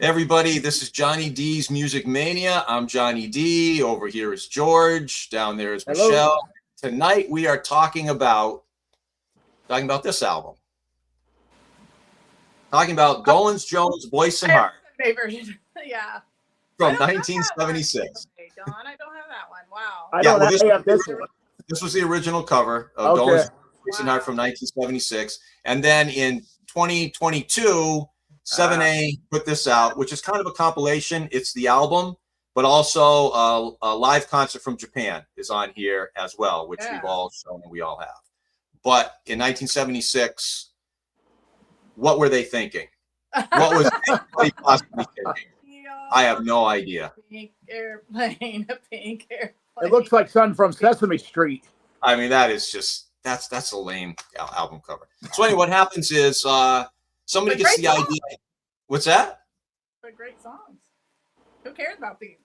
Everybody, this is Johnny D's Music Mania. I'm Johnny D. Over here is George. Down there is Hello. Michelle. Tonight we are talking about this album. Talking about Dolenz, Jones, Boyce, and Hart version. Yeah. from 1976. Don, I don't have that one. Wow. I don't have this one. This was the original cover of Dolenz, Boyce, and Hart from 1976. And then in 2022, 7A put this out, which is kind of a compilation. It's the album, but also a live concert from Japan is on here as well, which we've all shown and we all have. But in 1976, what were they thinking? What was anybody possibly thinking? I have no idea. Pink airplane, a pink airplane. It looks like something from Sesame Street. I mean, that is just that's a lame album cover. So anyway, what happens is somebody gets the idea. What's that? But great songs. Who cares about these?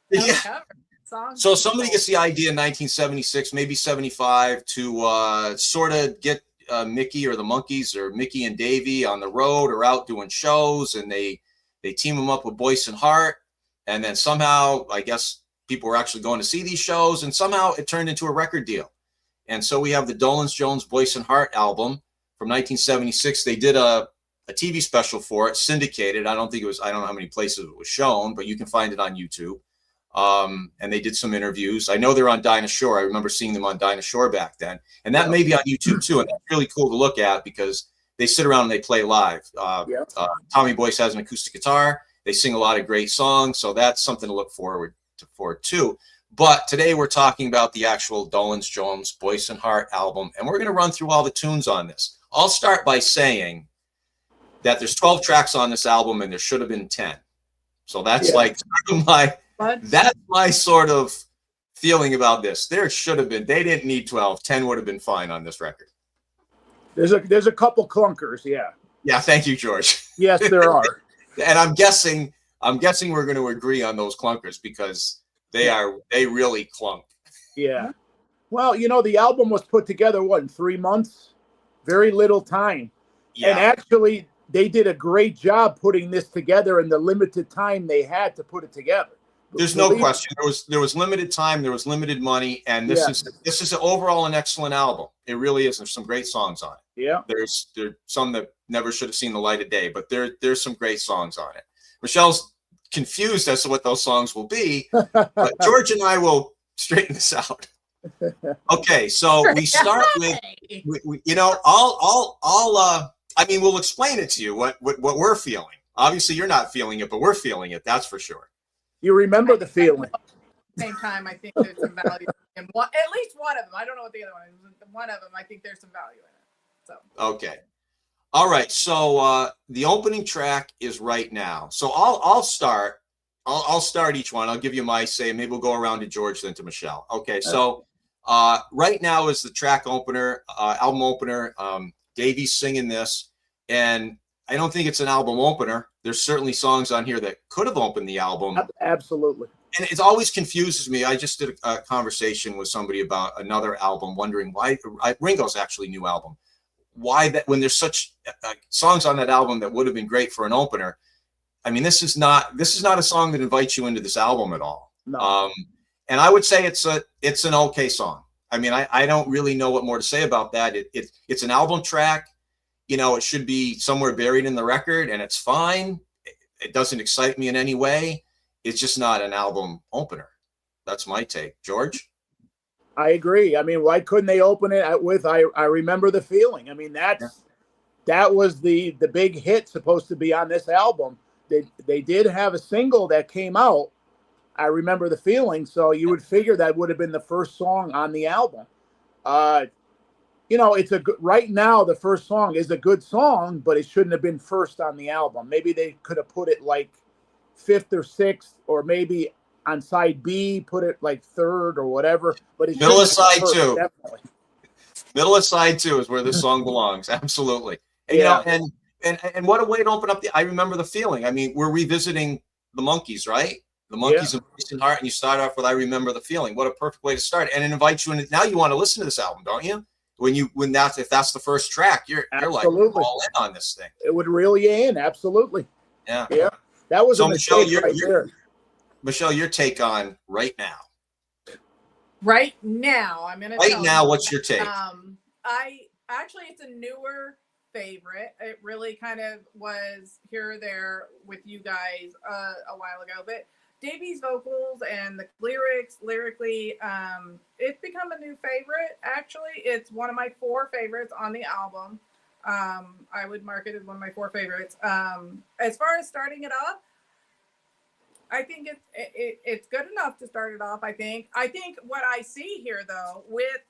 Songs. So somebody gets the idea in 1976, maybe 75, to sort of get Mickey or the Monkees or Mickey and Davy on the road or out doing shows, and they team them up with Boyce and Hart, and then somehow, I guess, people were actually going to see these shows, and somehow it turned into a record deal. And so we have the Dolenz, Jones, Boyce and Hart album from 1976. They did a TV special for it, syndicated. I don't know how many places it was shown, but you can find it on YouTube. And they did some interviews. I know they're on Dinah Shore. I remember seeing them on Dinah Shore back then. And that may be on YouTube too. And that's really cool to look at because they sit around and they play live. Tommy Boyce has an acoustic guitar. They sing a lot of great songs. So that's something to look forward to. But today we're talking about the actual Dolenz, Jones, Boyce and Hart album. And we're going to run through all the tunes on this. I'll start by saying that there's 12 tracks on this album and there should have been 10. So that's that's my sort of feeling about this. There should have been, they didn't need 12. 10 would have been fine on this record. There's a couple clunkers, yeah. Yeah, thank you, George. Yes, there are. And I'm guessing we're going to agree on those clunkers because they really clunk. Yeah. Well, the album was put together, in 3 months? Very little time. Yeah. And actually, they did a great job putting this together in the limited time they had to put it together. There's no question. There was limited time, there was limited money, and this is overall an excellent album. It really is. There's some great songs on it. Yeah. There's some that never should have seen the light of day, but there's some great songs on it. Michelle's confused as to what those songs will be, but George and I will straighten this out. Okay, so we start with we'll explain it to you what we're feeling. Obviously, you're not feeling it, but we're feeling it. That's for sure. You remember the feeling. At the same time, I think there's some value in at least one of them. I don't know what the other one is. One of them, I think there's some value in it. So okay, all right. So the opening track is Right Now. So I'll start. I'll start each one. I'll give you my say. Maybe we'll go around to George, then to Michelle. Okay. So Right Now is the track opener, album opener. Davy's singing this, and I don't think it's an album opener. There's certainly songs on here that could have opened the album. Absolutely. And it always confuses me. I just did a conversation with somebody about another album, wondering why Ringo's actually new album. Why that when there's such songs on that album that would have been great for an opener. I mean, this is not a song that invites you into this album at all. No. And I would say it's an okay song. I mean, I don't really know what more to say about that. It's an album track. It should be somewhere buried in the record, and it's fine. It doesn't excite me in any way. It's just not an album opener. That's my take. George? I agree. I mean, why couldn't they open it with I Remember the Feeling? I mean, that was the big hit supposed to be on this album. They did have a single that came out, I Remember the Feeling, so you would figure that would have been the first song on the album. It's right now the first song is a good song, but it shouldn't have been first on the album. Maybe they could have put it like 5th or 6th, or maybe on side B put it like 3rd or whatever. But it's middle of side first, 2. Definitely. Middle of side 2 is where this song belongs. Absolutely. And, and what a way to open up I Remember the Feeling. I mean, we're revisiting the Monkees, right? The Monkees and Boyce and Hart, and you start off with I Remember the Feeling. What a perfect way to start. And it invites you in. Now you want to listen to this album, don't you? If that's the first track, you're like all in on this thing. It would reel you in, absolutely. Yeah. Yeah. That was So a mistake right there. Michelle, your take on right now. Right now, I'm gonna Right tell now, you. what's your take? I actually, it's a newer favorite. It really kind of was here or there with you guys a while ago, but Davey's vocals and the lyrically, it's become a new favorite. Actually, it's one of my 4 favorites on the album. I would mark it as one of my 4 favorites. As far as starting it off, I think it's good enough to start it off. I think what I see here though with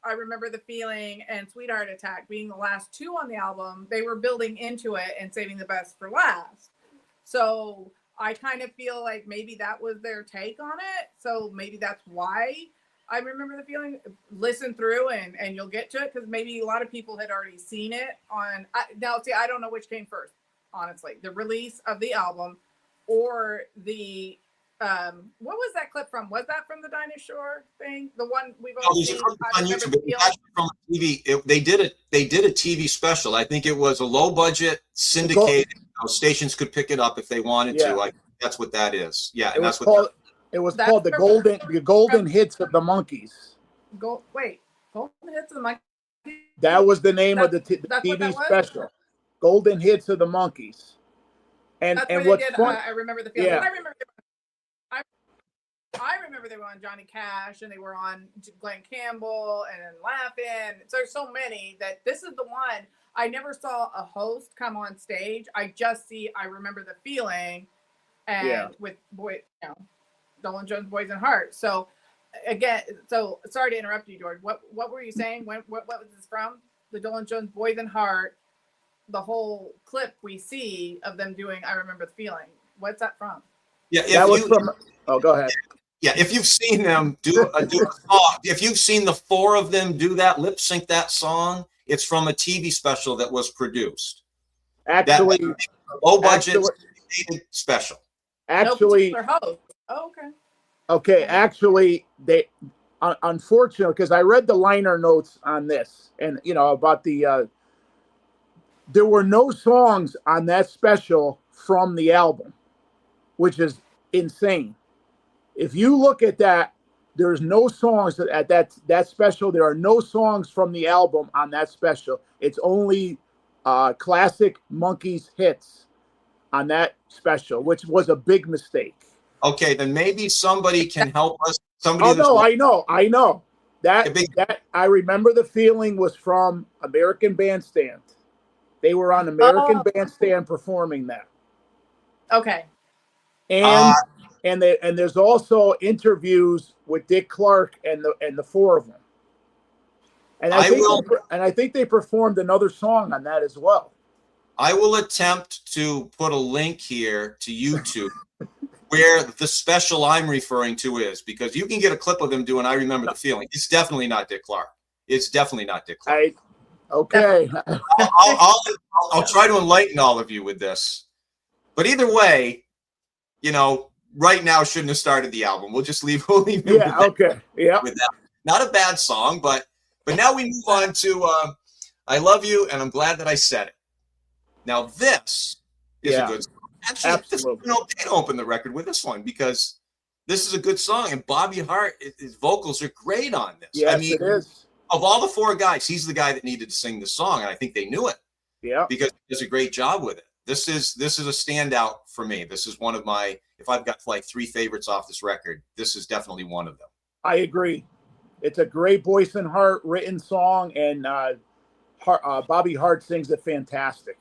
I Remember the Feeling and Sweetheart Attack being the last 2 on the album, they were building into it and saving the best for last. So I kind of feel like maybe that was their take on it. So maybe that's why I Remember the Feeling. Listen through and you'll get to it, because maybe a lot of people had already seen it on. Now, see, I don't know which came first, honestly, the release of the album or the what was that clip from? Was that from the Dinah Shore thing? The one we've all seen? On YouTube, from TV. They did a TV special. I think it was a low budget syndicated. Stations could pick it up if they wanted to. That's what that is. Yeah, and that's called the golden hits of the Monkees. Golden Hits of the Monkees. That was the name of the TV special. Golden Hits of the Monkees. And what's fun? I Remember the Feeling. Yeah. I remember they were on Johnny Cash and they were on Glenn Campbell and Laugh-In. So there's so many that this is the one. I never saw a host come on stage. I just see I Remember the Feeling, and with Dolenz Jones, Boyce and Hart. So again, so sorry to interrupt you, George. What were you saying? What was this from? The Dolenz Jones, Boyce and Hart. The whole clip we see of them doing I Remember the Feeling. What's that from? Yeah, that was from. Oh, go ahead. Yeah, if you've seen them do a song, if you've seen the 4 of them do that, lip sync that song, it's from a TV special that was produced. Actually, low budget special. Actually, okay. Actually, they unfortunately, because I read the liner notes on this, and about the. There were no songs on that special from the album, which is insane. If you look at that, there's no songs at that special. There are no songs from the album on that special. It's only classic Monkees hits on that special, which was a big mistake. Okay, then maybe somebody can help us. I know. That I Remember the Feeling was from American Bandstand. They were on American Bandstand performing that. Okay. And there's also interviews with Dick Clark and the 4 of them. And I think they performed another song on that as well. I will attempt to put a link here to YouTube where the special I'm referring to is, because you can get a clip of them doing I Remember the Feeling. It's definitely not Dick Clark. Okay. I'll try to enlighten all of you with this. But either way, right now shouldn't have started the album. We'll just leave it with that. Not a bad song, but now we move on to I Love You, and I'm glad that I said it. Now this is a good song. Actually, they open the record with this one because this is a good song, and Bobby Hart, his vocals are great on this. Yes, it is. Of all the 4 guys, he's the guy that needed to sing the song, and I think they knew it. Yeah, because he does a great job with it. This is a standout for me. This is one of my, if I've got like 3 favorites off this record, this is definitely one of them. I agree. It's a great Boyce and Hart written song, and Bobby Hart sings it fantastic.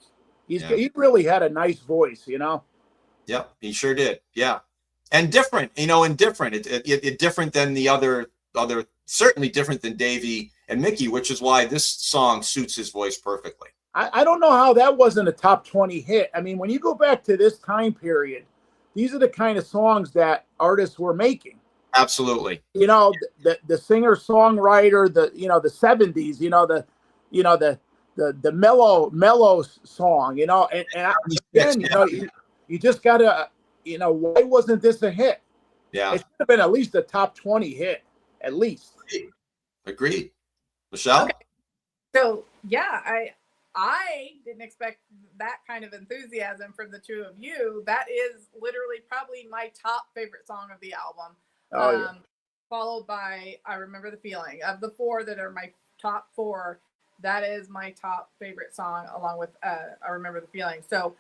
He really had a nice voice, Yep, he sure did. Yeah, and different, different. It different than the other, certainly different than Davey and Mickey, which is why this song suits his voice perfectly. I don't know how that wasn't a top 20 hit. I mean, when you go back to this time period, these are the kind of songs that artists were making. Absolutely. The singer-songwriter, the 70s, the mellow song, and again, you just gotta, why wasn't this a hit? Yeah. It should have been at least a top 20 hit, at least. Agreed. Michelle? Okay. So yeah, I didn't expect that kind of enthusiasm from the two of you. That is literally probably my top favorite song of the album. Oh, yeah. Followed by I Remember the Feeling. Of the four that are my top four, that is my top favorite song, along with I Remember the Feeling. So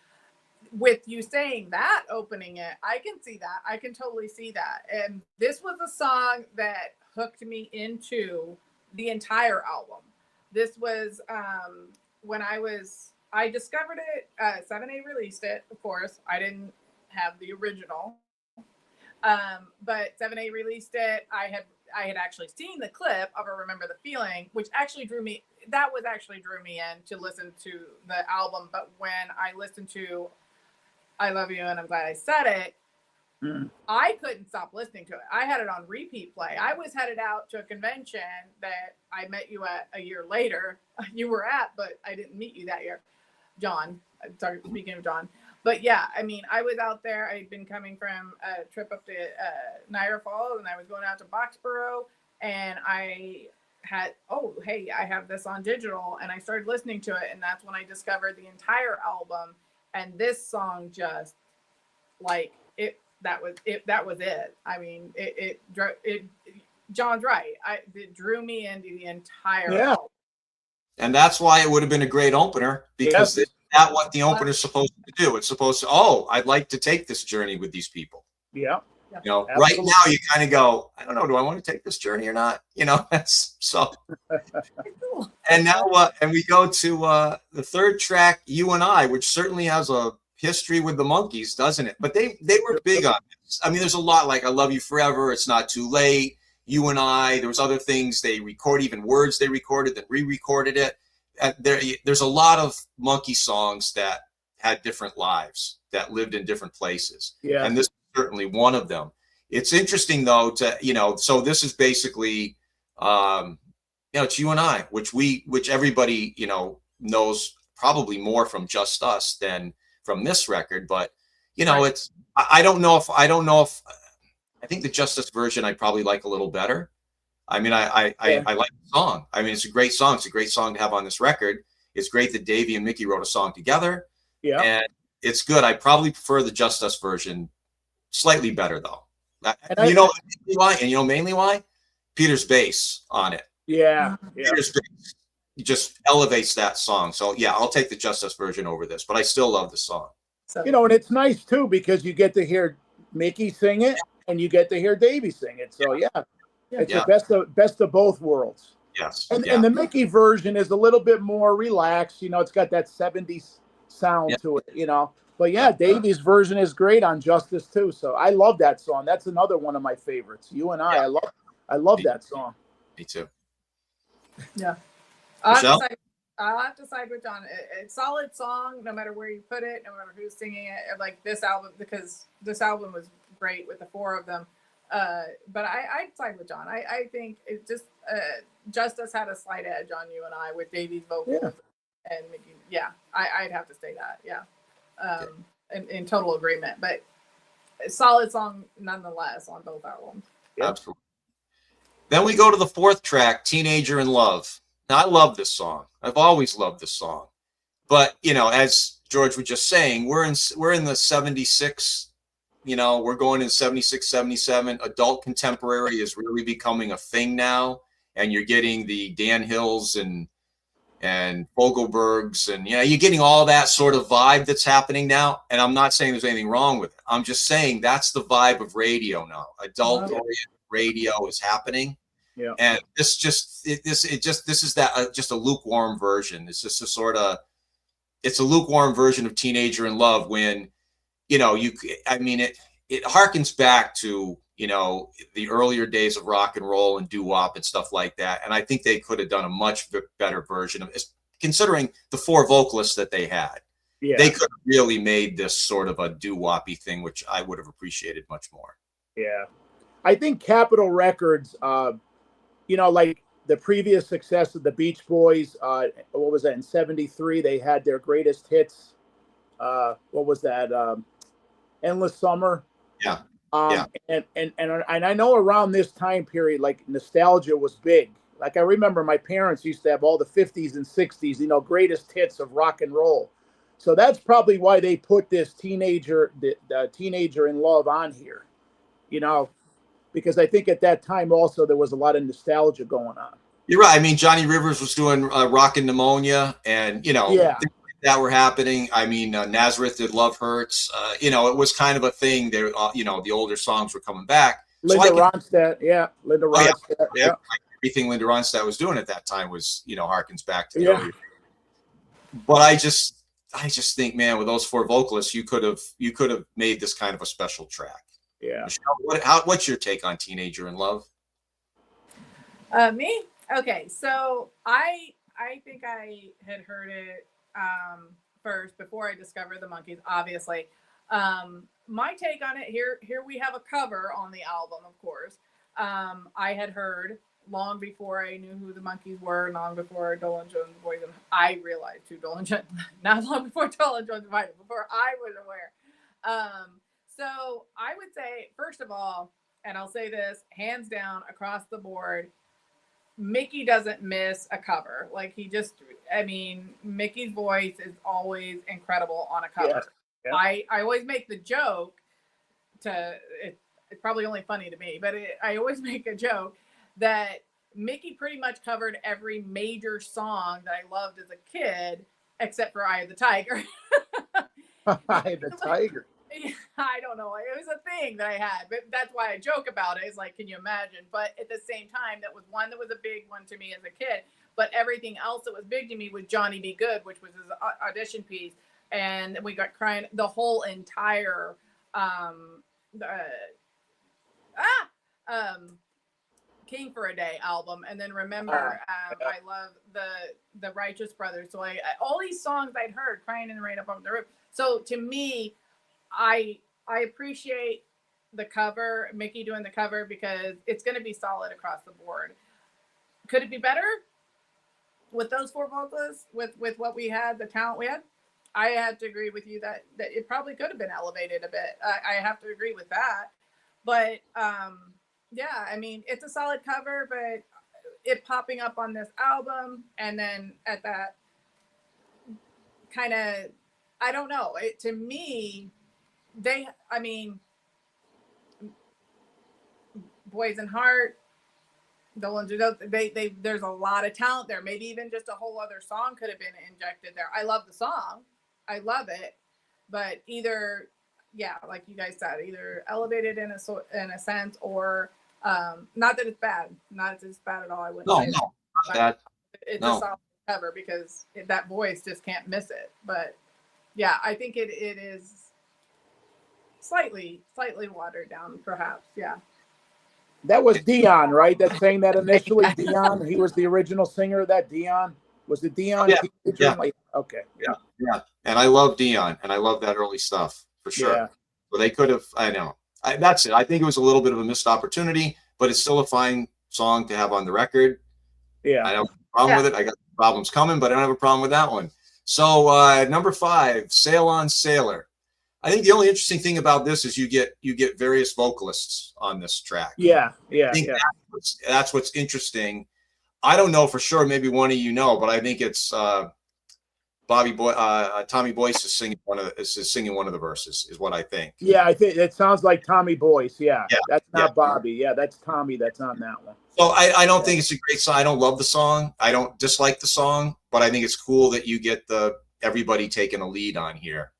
with you saying that, opening it, I can see that. I can totally see that. And this was a song that hooked me into the entire album. This was when I discovered it. 7A released it, of course. I didn't have the original, but 7A released it. I had actually seen the clip of I Remember the Feeling, which actually drew me. That was actually drew me in to listen to the album. But when I listened to I Love You and I'm Glad I Said It, I couldn't stop listening to it. I had it on repeat play. I was headed out to a convention that I met you at a year later. You were at, but I didn't meet you that year. John, I'm sorry, speaking of John. But yeah, I mean, I was out there. I'd been coming from a trip up to Niagara Falls, and I was going out to Boxborough, and I had, oh, hey, I have this on digital, and I started listening to it, and that's when I discovered the entire album. And this song just, like, that was it. I mean, it John's right. It drew me into the entire album. And that's why it would have been a great opener, because it's not what the opener is supposed to do. It's supposed to, I'd like to take this journey with these people. Yeah. You know, right now you kind of go, I don't know, do I want to take this journey or not? You know, that's so. And now and we go to the third track, You and I, which certainly has a history with the Monkees, doesn't it? But they were big on this. I mean, there's a lot like I Love You Forever, It's Not Too Late, You and I. There was other things they record, even words they recorded that re-recorded it. There's a lot of Monkee songs that had different lives, that lived in different places. Yeah. And this is certainly one of them. It's interesting though to, you know, so this is basically you know, it's You and I, which everybody, you know, knows probably more from Just Us than from this record. But, you know, Right. I don't know if I think the Just Us version I probably like a little better. I mean, I like the song. I mean, it's a great song. It's a great song to have on this record. It's great that Davey and Mickey wrote a song together. Yeah. And it's good. I probably prefer the Just Us version slightly better though. You know why? And you know mainly why? Peter's bass on it. Yeah. Peter's bass just elevates that song. So yeah, I'll take the Just Us version over this, but I still love the song. So, you know, and it's nice too because you get to hear Mickey sing it and you get to hear Davey sing it. So yeah. It's the best of both worlds. Yes. And the Mickey version is a little bit more relaxed. You know, it's got that 70s sound to it, you know. But yeah, Davey's version is great on Justice too. So I love that song. That's another one of my favorites. You and I love that song. Me too. Yeah. I'll have to side with John. It's a solid song, no matter where you put it, no matter who's singing it. Like this album, because this album was great with the four of them. But I'd side with John. I think it just Justice had a slight edge on You and I with Davey's vocals and Mickey. Yeah, I'd have to say that. Yeah, in total agreement. But a solid song nonetheless on both albums. Absolutely. Then we go to the fourth track, Teenager in Love. Now I love this song. I've always loved this song. But you know, as George was just saying, we're in the 76. You know, we're going in 76, 77. Adult contemporary is really becoming a thing now. And you're getting the Dan Hills and Fogelbergs and, you know, you're getting all that sort of vibe that's happening now. And I'm not saying there's anything wrong with it. I'm just saying that's the vibe of radio now. Adult-oriented radio is happening. Yeah. And this is that just a lukewarm version. It's just it's a lukewarm version of Teenager in Love when, you know, it harkens back to, you know, the earlier days of rock and roll and doo-wop and stuff like that. And I think they could have done a much better version of it, considering the four vocalists that they had. Yeah. They could have really made this sort of a doo-woppy thing, which I would have appreciated much more. Yeah. I think Capitol Records, you know, like the previous success of the Beach Boys, what was that, in 73, they had their greatest hits. What was that? Endless Summer. Yeah. And I know around this time period, like nostalgia was big. Like I remember my parents used to have all the 50s and 60s, greatest hits of rock and roll. So that's probably why they put this the teenager in love on here, because I think at that time also there was a lot of nostalgia going on. You're right. I mean, Johnny Rivers was doing Rockin' Pneumonia, and things like that were happening. I mean, Nazareth did Love Hurts. It was kind of a thing there. The older songs were coming back. Linda Ronstadt. Yeah. Everything Linda Ronstadt was doing at that time was, harkens back to the earlier. But I just think, man, with those four vocalists, you could have made this kind of a special track. Yeah. Michelle, what's your take on Teenager in Love? Me? Okay, so I think I had heard it first before I discovered the Monkees, obviously. My take on it, here we have a cover on the album, of course. I had heard long before I knew who the Monkees were, long before Dolenz and Boyce. I realized who Dolenz, not long before Dolenz was invited, before I was aware. So I would say, first of all, and I'll say this, hands down, across the board, Mickey doesn't miss a cover. Like Mickey's voice is always incredible on a cover. Yeah. I always make the joke it's probably only funny to me, but I always make a joke that Mickey pretty much covered every major song that I loved as a kid, except for Eye of the Tiger. Eye of the Tiger. I don't know. It was a thing that I had, but that's why I joke about it. It's like, can you imagine? But at the same time, that was one that was a big one to me as a kid. But everything else that was big to me was Johnny Be Good, which was his audition piece. And we got crying the whole entire King for a Day album. And then Remember, I love the Righteous Brothers. So all these songs I'd heard, Crying in the Rain Up on the Roof. So to me, I appreciate the cover, Mickey doing the cover, because it's going to be solid across the board. Could it be better with those four vocalists, with what we had, the talent we had? I have to agree with you that it probably could have been elevated a bit. I have to agree with that. But yeah, I mean, it's a solid cover, but it popping up on this album and then at that kind of, I don't know. To me, Boyce and Hart, Dolenz, there's a lot of talent there. Maybe even just a whole other song could have been injected there. I love the song. I love it. But either, yeah, like you guys said, either elevated in a sense, or not that it's bad. Not as bad at all. I wouldn't say not that. It's a solid cover because that voice just can't miss it. But yeah, I think it is slightly watered down, perhaps. Yeah. That was Dion, right? That sang that initially. Dion. He was the original singer of that. Dion. Was it Dion? Yeah. Okay. Yeah. And I love Dion, and I love that early stuff for sure. Yeah. So they could have. I know. That's it. I think it was a little bit of a missed opportunity, but it's still a fine song to have on the record. Yeah. I don't have a problem with it. I got problems coming, but I don't have a problem with that one. So number 5, Sail On Sailor. I think the only interesting thing about this is you get various vocalists on this track. Yeah. That's what's interesting. I don't know for sure. Maybe one of you know, but I think it's Tommy Boyce is singing one of the verses. Is what I think. Yeah, I think it sounds like Tommy Boyce. Yeah. That's not Bobby. Yeah, that's Tommy. That's on that one. So I don't think it's a great song. I don't love the song. I don't dislike the song, but I think it's cool that you get everybody taking a lead on here.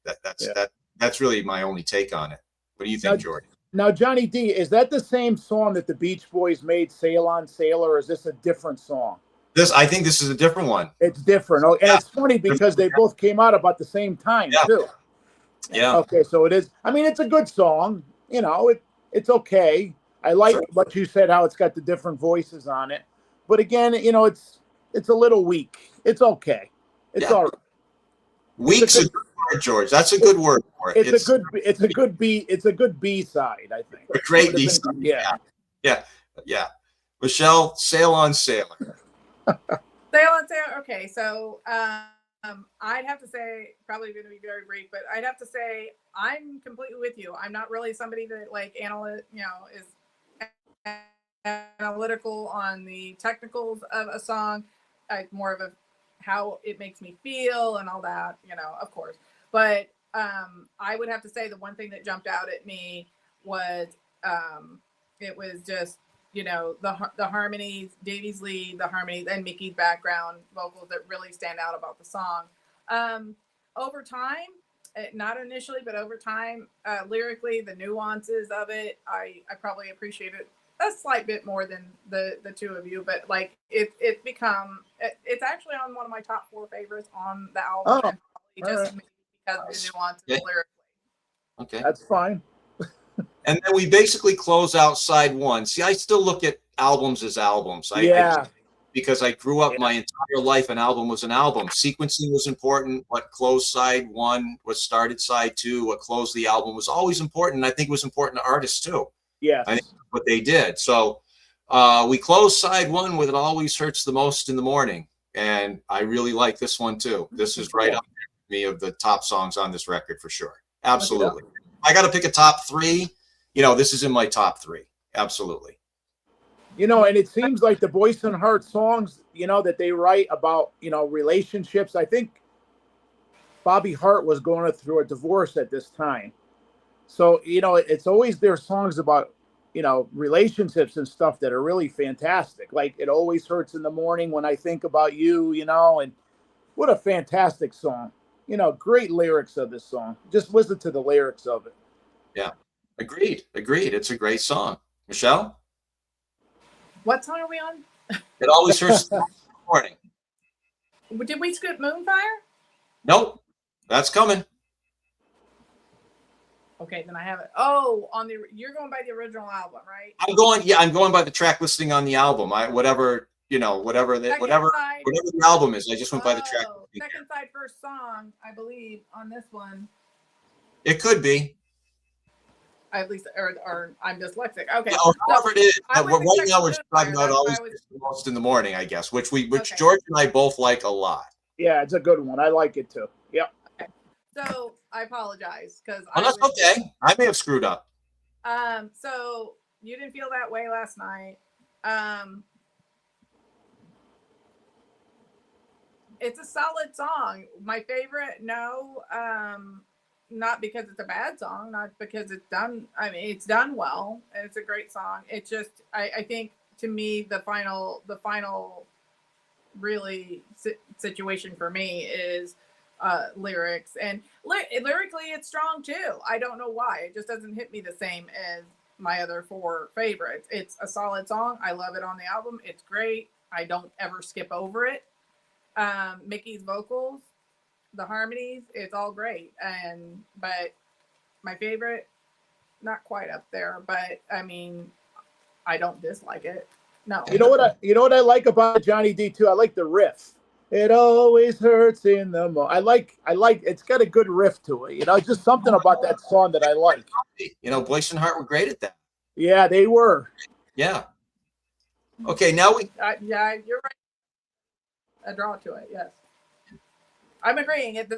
That's really my only take on it. What do you think, Jordan? Now, Johnny D, is that the same song that the Beach Boys made, Sail On Sailor, or is this a different song? I think this is a different one. It's different. Oh, and it's funny because they both came out about the same time, too. Yeah. Okay, so it is. I mean, it's a good song. It's okay. I like what you said, how it's got the different voices on it. But again, it's a little weak. It's okay. It's all right. Weak's a good word, George. That's a good word for it. It's a good B side, I think. A great B side. Yeah. Michelle, Sail On Sailor. Sail On Sailor. Okay, so I'd have to say, probably going to be very brief, but I'd have to say I'm completely with you. I'm not really somebody that is analytical on the technicals of a song, like more of a how it makes me feel and all that, of course. But I would have to say the one thing that jumped out at me was it was just the harmonies, Davy's lead, the harmonies, and Mickey's background vocals that really stand out about the song. Over time, not initially, but over time, lyrically, the nuances of it, I probably appreciate it a slight bit more than the two of you. But like it's actually on one of my top 4 favorites on the album, and probably just because of the nuances lyrically. Okay, that's fine. And then we basically close out side 1. See, I still look at albums as albums. Because I grew up my entire life, an album was an album. Sequencing was important. What closed side 1, what started side 2, what closed the album was always important. And I think it was important to artists too. Yeah, I think that's what they did. So we closed side 1 with "It Always Hurts the Most in the Morning," and I really like this one too. This is right up there with me of the top songs on this record for sure. Absolutely. I got to pick a top 3. This is in my top 3. Absolutely. And it seems like the Boyce and Hart songs, that they write about, relationships. I think Bobby Hart was going through a divorce at this time. So, it's always their songs about, relationships and stuff that are really fantastic. Like "It Always Hurts in the Morning When I Think About You," and what a fantastic song. Great lyrics of this song. Just listen to the lyrics of it. Yeah. Agreed. It's a great song. Michelle? What song are we on? "It Always Hurts the Most in the Morning." Did we skip Moonfire? Nope. That's coming. Okay, then I have it. Oh, you're going by the original album, right? I'm going by the track listing on the album. Whatever the album is. I just went by the track. Second side, first song, I believe, on this one. It could be. At least, or I'm dyslexic. Okay. However it is, right now we're talking about "Always Hurts the Most in the Morning," I guess, which George and I both like a lot. Yeah, it's a good one. I like it too. Yep. Okay. So I apologize because that's okay. I may have screwed up. So you didn't feel that way last night. It's a solid song. My favorite, no. Not because it's a bad song, not because it's done. I mean, it's done well. And it's a great song. It's just, I think to me, the final really situation for me is lyrics, and lyrically it's strong too. I don't know why. It just doesn't hit me the same as my other 4 favorites. It's a solid song. I love it on the album. It's great. I don't ever skip over it. Mickey's vocals, the harmonies, it's all great. But my favorite, not quite up there, but I mean, I don't dislike it. No. You know what I like about Johnny D too? I like the riff. "It always hurts in the moment." I like it's got a good riff to it. Just something about that song that I like. Boyce and Hart were great at that. Yeah, they were. Yeah. Okay, now yeah, you're right. A draw to it, yes. I'm agreeing. That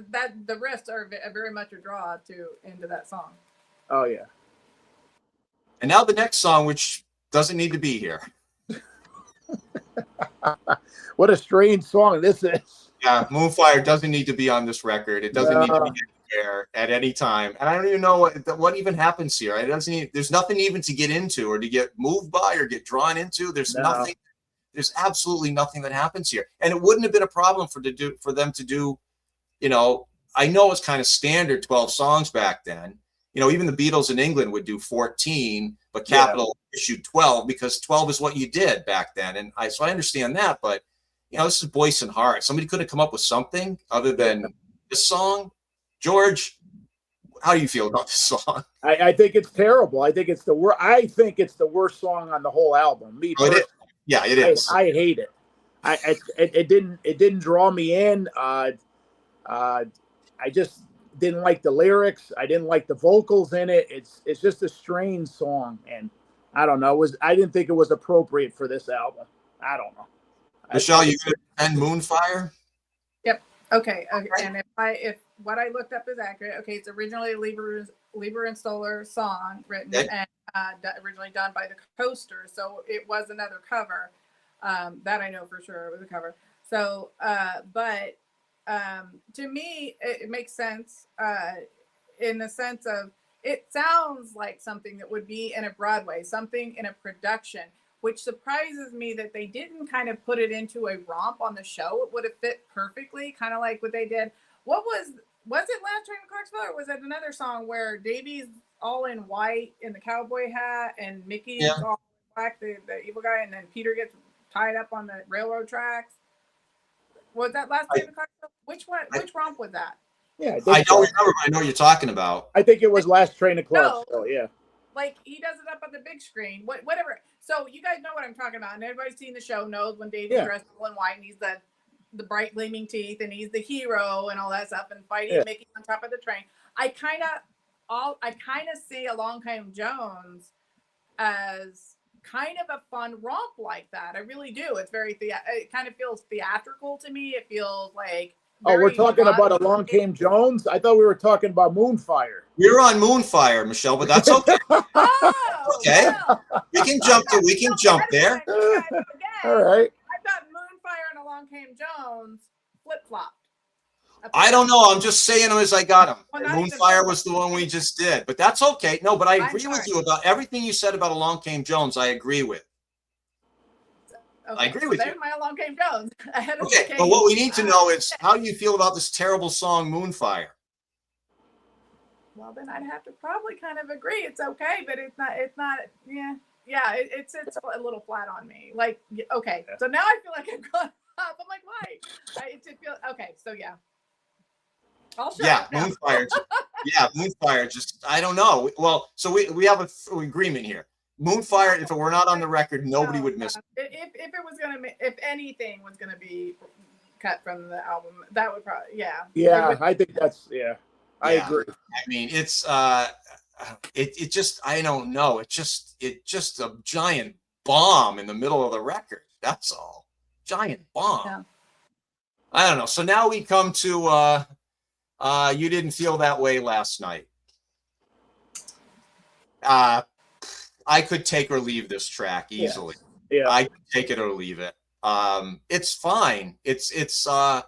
the riffs are very much a draw into that song. Oh yeah. And now the next song, which doesn't need to be here. What a strange song this is. Yeah, "Moonfire" doesn't need to be on this record. It doesn't need to be anywhere at any time. And I don't even know what even happens here. There's nothing even to get into or to get moved by or get drawn into. There's nothing. There's absolutely nothing that happens here. And it wouldn't have been a problem for them to do. I know it's kind of standard 12 songs back then. Even the Beatles in England would do 14, but Capitol issued 12 because 12 is what you did back then. And so I understand that, but this is Boyce and Hart. Somebody could have come up with something other than this song. George, how do you feel about this song? I think it's terrible. I think it's the worst. I think it's the worst song on the whole album. Yeah, it is. I hate it. It didn't draw me in. I just didn't like the lyrics. I didn't like the vocals in it. It's just a strange song, and I don't know. I didn't think it was appropriate for this album. I don't know. Michelle, you gonna defend "Moonfire"? Yep. Okay. And if what I looked up is accurate, okay, it's originally a Lieber and Stoller song written, and originally done by the Coasters, so it was another cover. That I know for sure it was a cover. So, but to me, it makes sense in the sense of it sounds like something that would be in a Broadway, something in a production, which surprises me that they didn't kind of put it into a romp on the show. It would have fit perfectly, kind of like what they did. What was it Last Train to Clarksville, or was it another song where Davy's all in white in the cowboy hat and Mickey's all black, the evil guy, and then Peter gets tied up on the railroad tracks? Was that Last Train to Clarksville? Which one? Which romp was that? Yeah, I don't remember, but I know what you're talking about. I think it was Last Train to Clarksville. Yeah. Like he does it up on the big screen, whatever. So you guys know what I'm talking about, and everybody's seen the show knows when Davy's dressed all in white and he's the bright gleaming teeth and he's the hero and all that stuff and fighting Mickey on top of the train. I kind of see Along Came Jones as kind of a fun romp like that. I really do. It's very it kind of feels theatrical to me. It feels like we're talking about Along Came Jones? I thought we were talking about Moonfire. We're on Moonfire, Michelle, but that's okay. Okay. Well, We can jump there. All right. I thought Moonfire and Along Came Jones flip-flopped. I don't know. I'm just saying them as I got them. Well, Moonfire was the one we just did, but that's okay. No, but I agree with you about everything you said about Along Came Jones. I agree with. Okay, I agree with you. There's my Along Came Jones. Okay, but what we need to know is how you feel about this terrible song, Moonfire. Well, then I'd have to probably kind of agree. It's okay, but it's not. Yeah. It's a little flat on me. Like, okay, so now I feel like I'm going up. I'm like, why? It feels okay. So yeah. I'll show Moonfire. Moonfire. Just I don't know. Well, so we have an agreement here. Moonfire, if it were not on the record, nobody would miss it. If anything was gonna be cut from the album, that would probably I think that's I agree. I mean, it's it just I don't know. It's just a giant bomb in the middle of the record. That's all. Giant bomb. Yeah. I don't know. So now we come to You Didn't Feel That Way Last Night. I could take or leave this track easily. Yeah. I could take it or leave it. It's fine. It's kind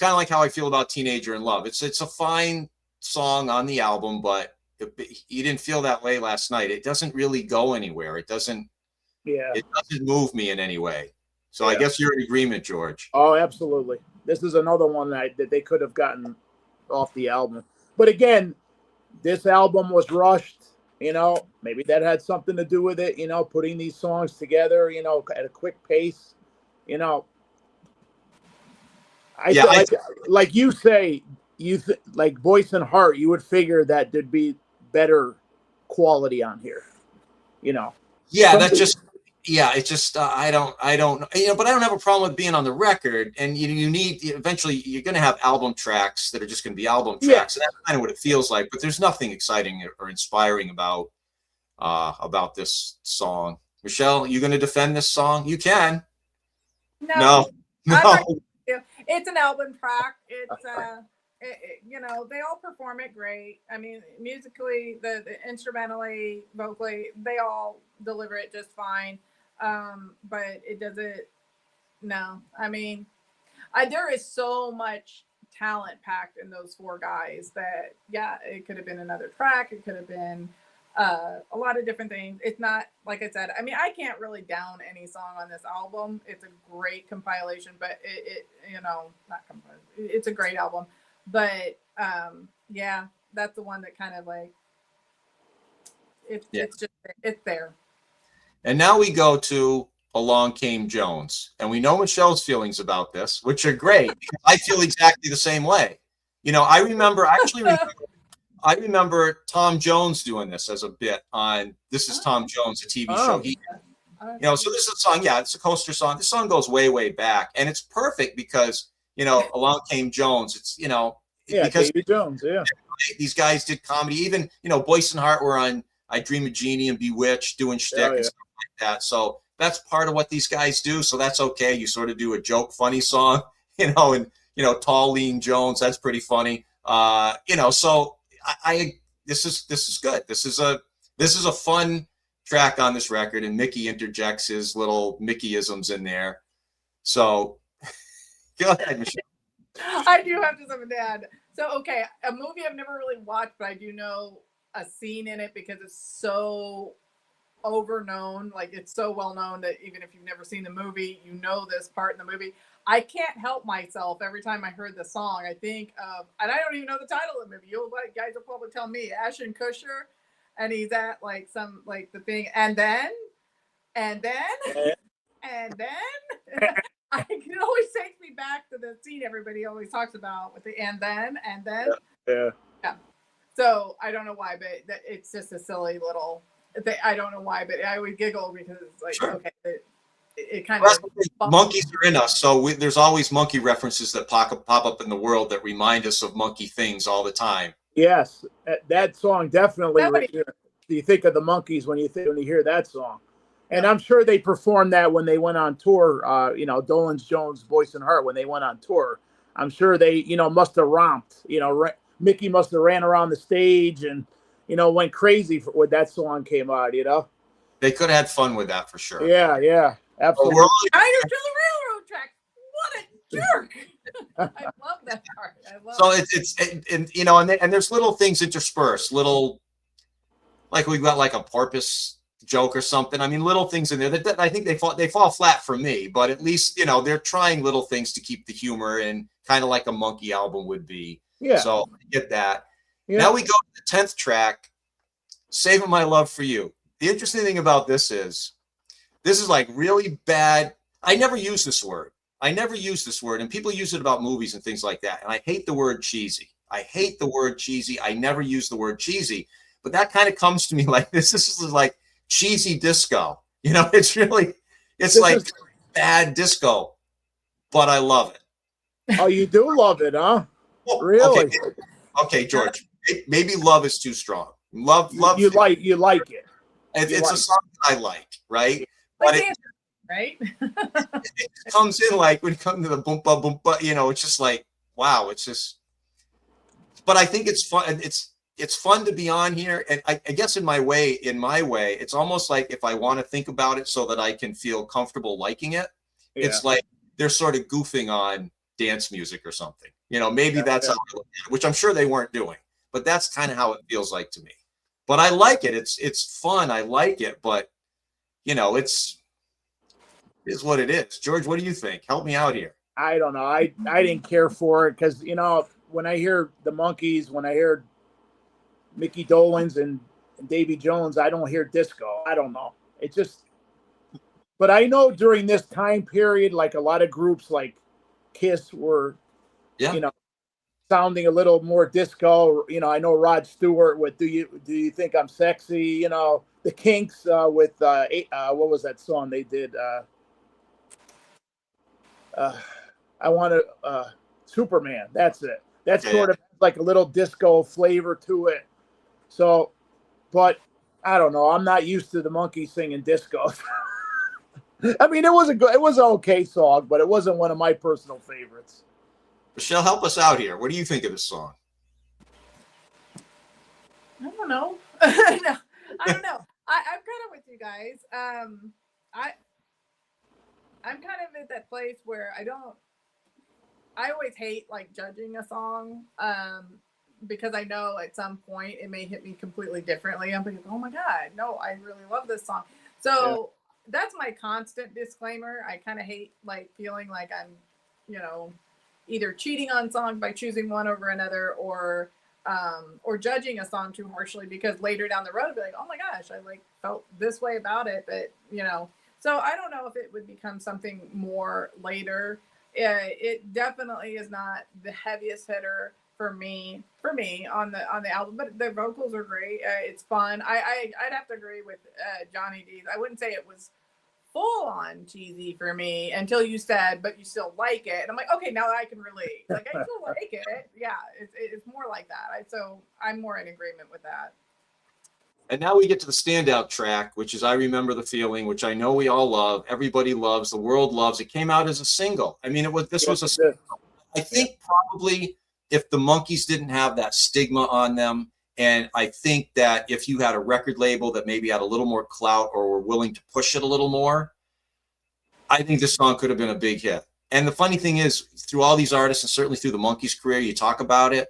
of like how I feel about Teenager in Love. It's a fine song on the album, but You Didn't Feel That Way Last Night. It doesn't really go anywhere. It doesn't move me in any way. So I guess you're in agreement, George. Oh, absolutely. This is another one that they could have gotten off the album. But again, this album was rushed. Maybe that had something to do with it, putting these songs together, at a quick pace, like you say, like Boyce and Hart, you would figure that there'd be better quality on here, Yeah, that's just, it's just, I don't, but I don't have a problem with being on the record. And you need, eventually you're going to have album tracks that are just going to be album tracks. And that's kind of what it feels like, but there's nothing exciting or inspiring about this song. Michelle, you going to defend this song? You can. No. It's an album track. It's, they all perform it great. I mean, musically, the instrumentally, vocally, they all deliver it just fine. But it doesn't. No, I mean, there is so much talent packed in those four guys that it could have been another track. It could have been a lot of different things. It's not, like I said, I mean, I can't really down any song on this album. It's a great compilation, but it's a great album. But that's the one that kind of like it's there. And now we go to Along Came Jones, and we know Michelle's feelings about this, which are great. I feel exactly the same way. I remember Tom Jones doing this as a bit on This Is Tom Jones, a TV show. So this is a song. Yeah, it's a coaster song. This song goes way, way back, and it's perfect because Along Came Jones. It's because Davy Jones. Yeah, these guys did comedy. Even Boyce and Hart were on I Dream of Jeannie and Bewitched, doing shtick and stuff like that. So that's part of what these guys do. So that's okay. You sort of do a joke, funny song, and Tall, Lean Jones. That's pretty funny. So this is good. This is a fun track on this record, and Mickey interjects his little Mickeyisms in there. So go ahead, Michelle. I do have to something to add. So, okay, a movie I've never really watched, but I do know a scene in it because it's so overknown. Like, it's so well known that even if you've never seen the movie, you know this part in the movie. I can't help myself every time I heard the song. I think of, and I don't even know the title of the movie. You guys will probably tell me, Ashton Kutcher, and he's at like some like the thing, and then. It always takes me back to the scene everybody always talks about with the and then. Yeah. So I don't know why, but it's just a silly little thing. I don't know why, but I would giggle because it's like, sure. Okay, it kind of monkeys are in us, so there's always monkey references that pop up in the world that remind us of monkey things all the time. Yes, that song definitely. You think of the Monkees when you hear that song. And I'm sure they performed that when they went on tour, Dolenz, Jones, Boyce, and Hart, when they went on tour. I'm sure they, must have romped. Mickey must have ran around the stage and, went crazy when that song came out, They could have had fun with that for sure. Yeah, absolutely. Rider to the railroad track. What a jerk. I love that part. And there's little things interspersed, like we've got like a porpoise joke or something. I mean, little things in there that I think they fall flat for me, but at least they're trying little things to keep the humor in, kind of like a monkey album would be. Yeah. So I get that. Yeah. Now we go to the 10th track, Saving My Love for You. The interesting thing about this is like really bad. I never use this word, and people use it about movies and things like that. And I hate the word cheesy. I never use the word cheesy, but that kind of comes to me like this. This is like cheesy disco. It's like bad disco, but I love it. Oh, you do love it, huh? Well, really? Okay, George. Maybe love is too strong. Love. You like it. It's a song that I like, right? But right? It comes in like when it comes to the boompa boompa, it's just like, wow, it's just. But I think it's fun. It's fun to be on here, and I guess in my way, it's almost like if I want to think about it so that I can feel comfortable liking it, it's like they're sort of goofing on dance music or something. Maybe that's how I look at it, which I'm sure they weren't doing, but that's kind of how it feels like to me. But I like it. It's fun. I like it, but it's what it is. George, what do you think? Help me out here. I don't know. I didn't care for it because when I hear the Monkees, when I hear Mickey Dolenz and Davy Jones, I don't hear disco. I don't know. It just. But I know during this time period, like a lot of groups like Kiss were, sounding a little more disco. I know Rod Stewart with "Do You Think I'm Sexy?" The Kinks with what was that song they did? I want to Superman. That's it. That's sort of like a little disco flavor to it. So, but I don't know. I'm not used to the Monkees singing disco. I mean, it was an okay song, but it wasn't one of my personal favorites. Michelle, help us out here. What do you think of this song? I don't know. I don't know. I'm kind of with you guys. I'm kind of at that place where I always hate like judging a song because I know at some point it may hit me completely differently. I'm thinking, oh my God, no, I really love this song. So that's my constant disclaimer. I kind of hate like feeling like I'm, either cheating on songs by choosing one over another or judging a song too harshly because later down the road I'll be like, oh my gosh, I like felt this way about it, but so I don't know if it would become something more later. It definitely is not the heaviest hitter for me on the album, but the vocals are great. It's fun. I'd have to agree with Johnny D. I wouldn't say it was full on cheesy for me until you said, but you still like it. And I'm like, okay, now I can relate. Like, I still like it. Yeah, it's more like that. So I'm more in agreement with that. And now we get to the standout track, which is I Remember the Feeling, which I know we all love. Everybody loves. The world loves. It came out as a single. I mean, this was a single. I think probably if the Monkees didn't have that stigma on them And I think that if you had a record label that maybe had a little more clout or were willing to push it a little more, I think this song could have been a big hit. And the funny thing is, through all these artists, and certainly through the Monkees' career, you talk about it,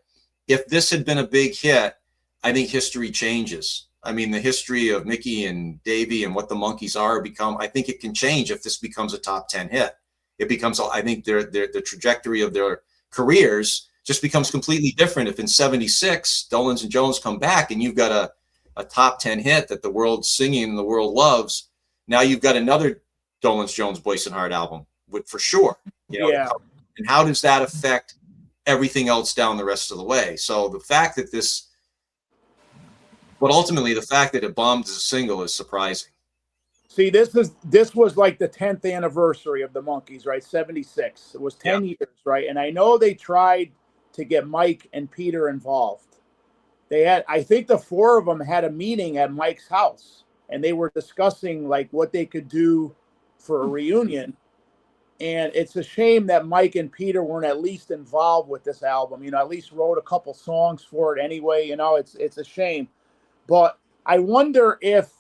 if this had been a big hit, I think history changes. I mean, the history of Mickey and Davy and what the Monkees are become, I think it can change if this becomes a top 10 hit. It becomes, I think the trajectory of their careers just becomes completely different. If in 76, Dolenz and Jones come back and you've got a top 10 hit that the world's singing and the world loves, now you've got another Dolenz, Jones, Boyce and Hart album, for sure. You know, Yeah. And how does that affect everything else down the rest of the way? So the fact that but ultimately the fact that it bombed as a single is surprising. See, this was like the 10th anniversary of the Monkees, right? 76. It was 10 years, right? And I know they tried to get Mike and Peter involved. I think the four of them had a meeting at Mike's house, and they were discussing like what they could do for a reunion. And it's a shame that Mike and Peter weren't at least involved with this album, you know, at least wrote a couple songs for it anyway. You know, it's a shame. But I wonder if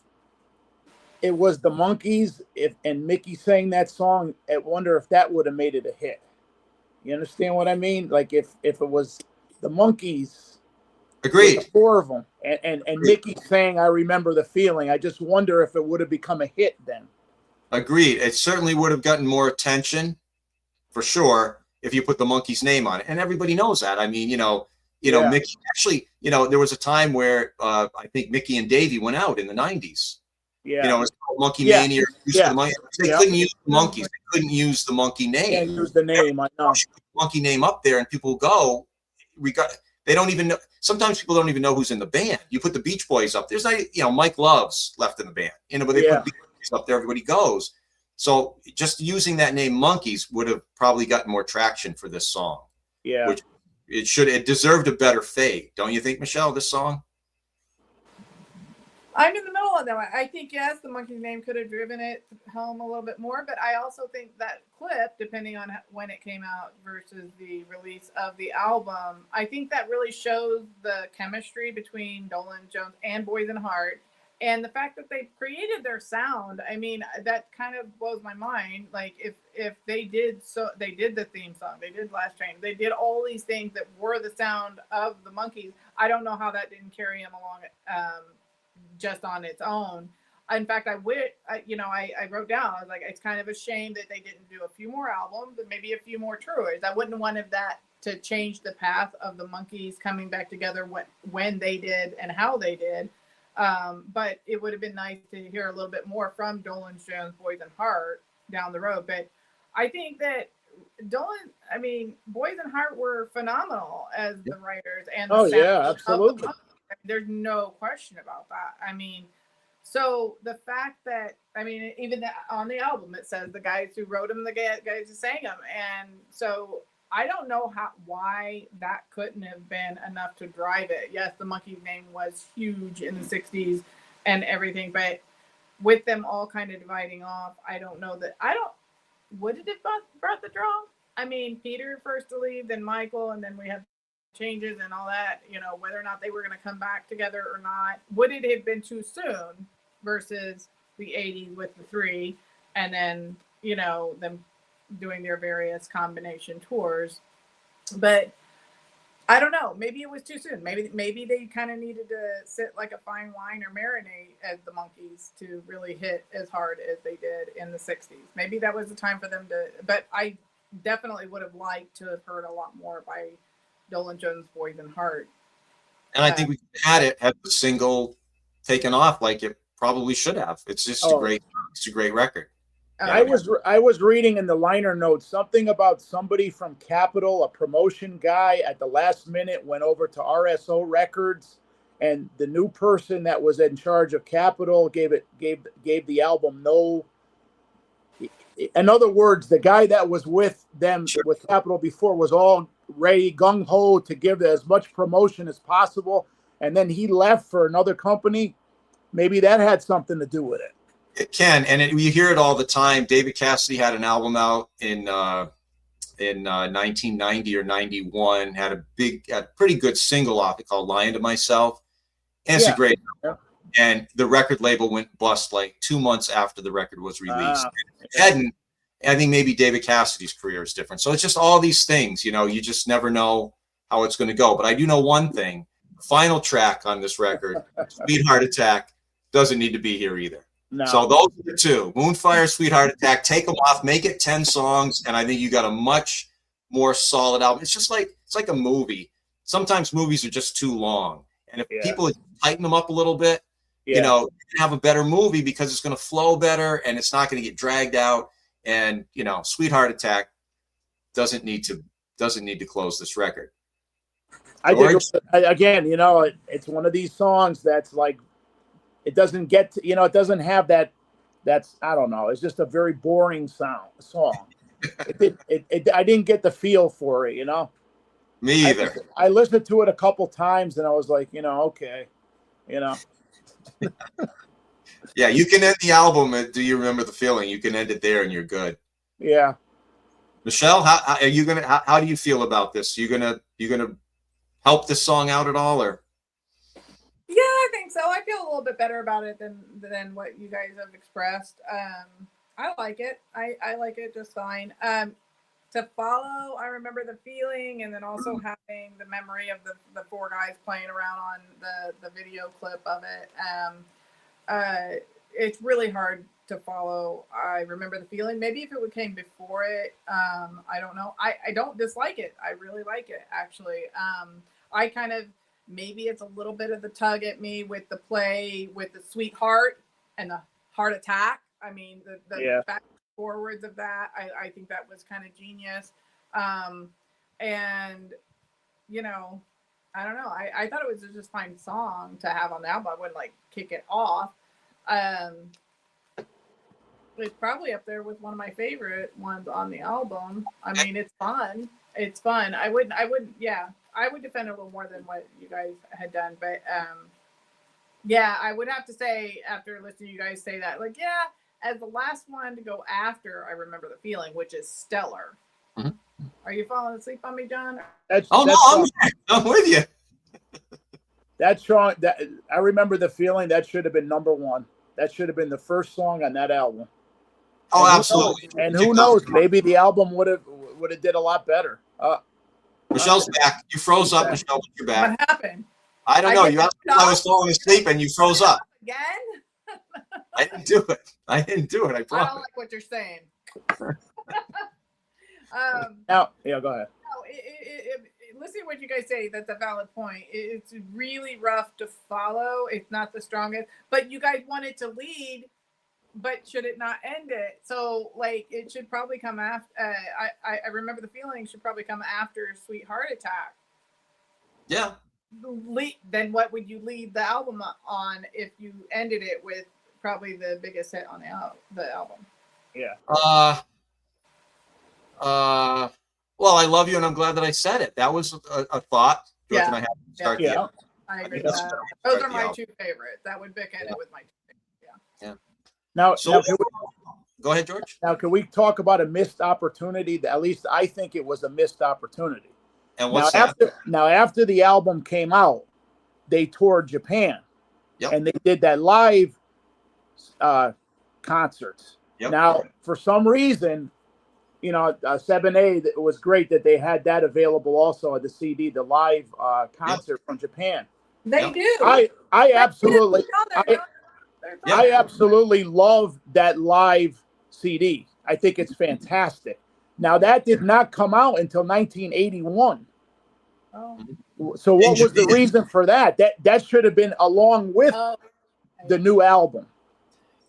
it was the Monkees and Mickey sang that song, I wonder if that would have made it a hit. You understand what I mean? Like if it was the Monkees, agreed, the four of them, and Mickey saying "I Remember the Feeling," I just wonder if it would have become a hit then. Agreed. It certainly would have gotten more attention, for sure, if you put the Monkees' name on it, and everybody knows that. I mean, Yeah. Mickey actually, there was a time where I think Mickey and Davy went out in the 90s. Yeah. It was called Monkey Yeah. Mania. Yeah. They couldn't use the Monkees. They couldn't use the Monkey name. Can't use the name. I know. Monkey name up there, and people go. They don't even know. Sometimes people don't even know who's in the band. You put the Beach Boys up. There's not, Mike Love's left in the band. But they put Beach Boys up there. Everybody goes. So just using that name Monkees would have probably gotten more traction for this song. Yeah. Which it deserved a better fate, don't you think, Michelle? This song. I'm in the middle of that one. I think, yes, the Monkees' name could have driven it home a little bit more, but I also think that clip, depending on when it came out versus the release of the album, I think that really shows the chemistry between Dolenz, Jones, and Boyce and Hart, and the fact that they created their sound. I mean, that kind of blows my mind. Like, if they did the theme song, they did Last Train, they did all these things that were the sound of the Monkees. I don't know how that didn't carry them along just on its own. In fact, I wrote down, I was like, it's kind of a shame that they didn't do a few more albums and maybe a few more tours. I wouldn't want that to change the path of the Monkees coming back together when they did and how they did. But it would have been nice to hear a little bit more from Dolenz, Jones, Boyce and Hart down the road. But I think that Boyce and Hart were phenomenal as the writers and the sound absolutely. there's no question about that. I mean, so the fact that, even on the album, it says the guys who wrote them, the guys who sang them. And so I don't know why that couldn't have been enough to drive it. Yes, the Monkees' name was huge in the 60s and everything, but with them all kind of dividing off, would it have brought the draw? I mean, Peter first to leave, then Michael, and then we have changes and all that, whether or not they were going to come back together or not. Would it have been too soon versus the 80s with the three, and then, them doing their various combination tours? But I don't know. Maybe it was too soon. Maybe they kind of needed to sit like a fine wine or marinate as the Monkees to really hit as hard as they did in the 60s. Maybe that was the time for them to, but I definitely would have liked to have heard a lot more by Dolenz, Jones, Boyce and Hart. And I think we had the single taken off like it probably should have. It's just a great record. I was reading in the liner notes something about somebody from Capitol, a promotion guy, at the last minute went over to RSO Records, and the new person that was in charge of Capitol gave the album no. In other words, the guy that was with them with Capitol before was all ready, gung ho to give as much promotion as possible, and then he left for another company. Maybe that had something to do with it. It can, and you hear it all the time. David Cassidy had an album out in 1990 or 91, had a pretty good single off it called "Lying to Myself," And it's a great Yeah. and the record label went bust like 2 months after the record was released. Yeah. Hadn't, I think maybe David Cassidy's career is different. So it's just all these things, you know, you just never know how it's going to go. But I do know one thing, the final track on this record, Sweet Heart Attack, doesn't need to be here either. No. So those are the two, Moonfire, Sweet Heart Attack, take them off, make it 10 songs. And I think you got a much more solid album. It's just like, it's like a movie. Sometimes movies are just too long. And if people tighten them up a little bit, you know, you can have a better movie because it's going to flow better and it's not going to get dragged out. And, you know, Sweet Heart Attack doesn't need to close this record. I think, again, you know, it's one of these songs that's like, it doesn't get to, you know, it doesn't have that's, I don't know. It's just a very boring song. I didn't get the feel for it, you know? Me either. I listened to it a couple times and I was like, you know, okay, you know. Yeah, you can end the album. Do you remember the feeling? You can end it there and you're good. Yeah. Michelle, how are you gonna? How do you feel about this? You gonna help this song out at all, or? Yeah, I think so. I feel a little bit better about it than what you guys have expressed. I like it. I like it just fine. To follow, I remember the feeling, and then also having the memory of the four guys playing around on the video clip of it. It's really hard to follow. I remember the feeling. Maybe if it came before it, I don't know. I don't dislike it. I really like it, actually. I kind of, maybe it's a little bit of the tug at me with the play with the Sweetheart and the Heart Attack. I mean, the back and forwards of that, I think that was kind of genius. And, you know, I don't know. I thought it was just a fine song to have on the album. I wouldn't like kick it off. It's probably up there with one of my favorite ones on the album. I mean, it's fun. It's fun. I would defend it a little more than what you guys had done. But yeah, I would have to say, after listening to you guys say that, like, yeah, as the last one to go after, I remember the feeling, which is stellar. Mm-hmm. Are you falling asleep on me, John? I'm with you. That song, I remember the feeling. That should have been number one. That should have been the first song on that album. Oh, absolutely. And who knows? Maybe the album would have did a lot better. Michelle's back. You froze up, Michelle. You're back. What happened? I don't know. I was falling asleep and you froze up. Again? I didn't do it. I promise. I don't like what you're saying. Now, yeah, go ahead. No, listen to what you guys say. That's a valid point. It's really rough to follow. It's not the strongest, but you guys want it to lead, but should it not end it? So, like, it should probably come after. I remember the feeling should probably come after Sweet Heart Attack. Yeah. Then what would you lead the album on if you ended it with probably the biggest hit on the album? Yeah. Well, I love you, and I'm glad that I said it. That was a thought. George and I have to start. Yeah. I agree with that. Those are my two favorites. That would bookend it with my two favorites. Yeah. Now, go ahead, George. Now, can we talk about a missed opportunity? At least I think it was a missed opportunity. And what's that? After the album came out, they toured Japan. Yep. And they did that live concerts. Yep. Now, for some reason, you know, 7A, it was great that they had that available also at the CD, the live concert from Japan. They do. I absolutely love that live CD. I think it's fantastic. Now, that did not come out until 1981. Oh. So what was the reason for that? That should have been along with the new album.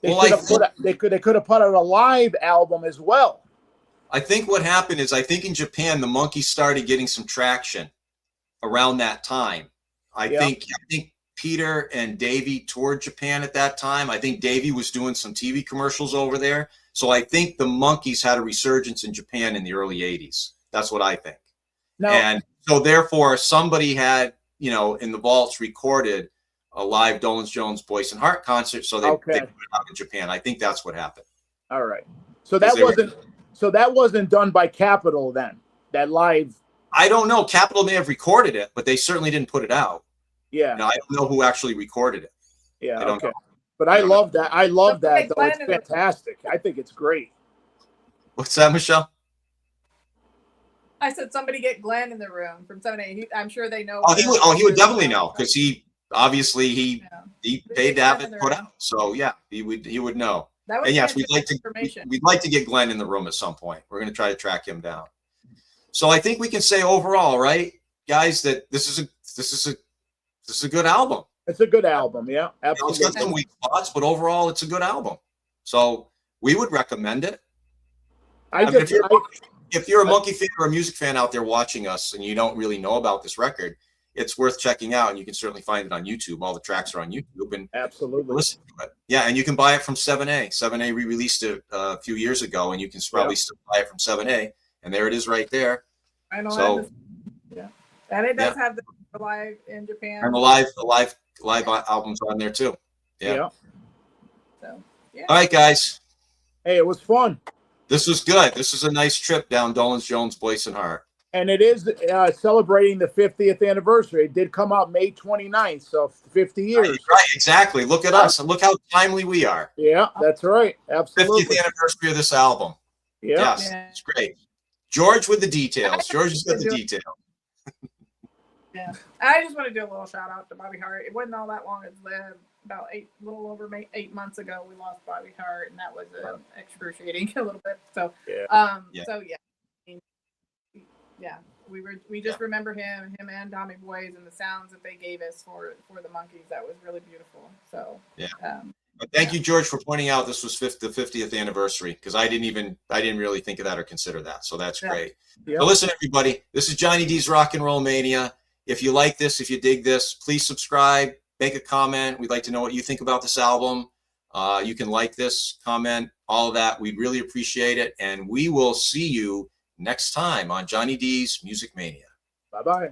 They could have put out a live album as well. I think what happened is, I think in Japan, the Monkees started getting some traction around that time. I think Peter and Davey toured Japan at that time. I think Davey was doing some TV commercials over there. So I think the Monkees had a resurgence in Japan in the early 80s. That's what I think. And so therefore somebody had, you know, in the vaults recorded a live Dolenz, Jones, Boyce and Hart concert. So they put it out in Japan. I think that's what happened. All right. So that wasn't done by Capitol then, that live. I don't know. Capitol may have recorded it, but they certainly didn't put it out. Yeah. Now, I don't know who actually recorded it. Yeah. I don't Okay. know. But I love that. I love that, though. It's Glenn in the- fantastic. I think it's great. What's that, Michelle? I said somebody get Glenn in the room from 7A. I'm sure they know. Oh, he would definitely know, because he obviously he paid to have it put out. So yeah, he would know. That was And yes, we'd information. like to get Glenn in the room at some point. We're going to try to track him down. So I think we can say overall, right, guys, that this is a good album. It's a good album. Yeah, You know, absolutely. it's got some weak spots, but overall, it's a good album. So we would recommend it. If you're a Monkey fan or a music fan out there watching us and you don't really know about this record, it's worth checking out, and you can certainly find it on YouTube. All the tracks are on YouTube, and absolutely listen to it. Yeah, and you can buy it from 7A. 7A re-released it a few years ago, and you can probably still buy it from 7A. And there it is, right there. I know. So, and it does have the live in Japan. And the live albums on there too. Yeah. So, All right, guys. Hey, it was fun. This was good. This is a nice trip down Dolenz, Jones, Boyce, and Hart. And it is celebrating the 50th anniversary. It did come out May 29th, so 50 years. Right, exactly. Look at us. And look how timely we are. Yeah, that's right. Absolutely. 50th anniversary of this album. Yeah. Yes, it's great. George with the details. George has got the detail. Yeah. I just want to do a little shout out to Bobby Hart. It wasn't all that long. It's about 8 months ago we lost Bobby Hart, and that was excruciating a little bit. So we just remember him and Tommy Boyce and the sounds that they gave us for the Monkees. That was really beautiful. So But thank you, George, for pointing out this was the 50th anniversary, because I didn't really think of that or consider that. So that's great. Yeah. So listen, everybody, this is Johnny D's Rock and Roll Mania. If you like this, if you dig this, please subscribe, make a comment. We'd like to know what you think about this album. You can like this, comment, all of that. We'd really appreciate it. And we will see you next time on Johnny D's Music Mania. Bye-bye.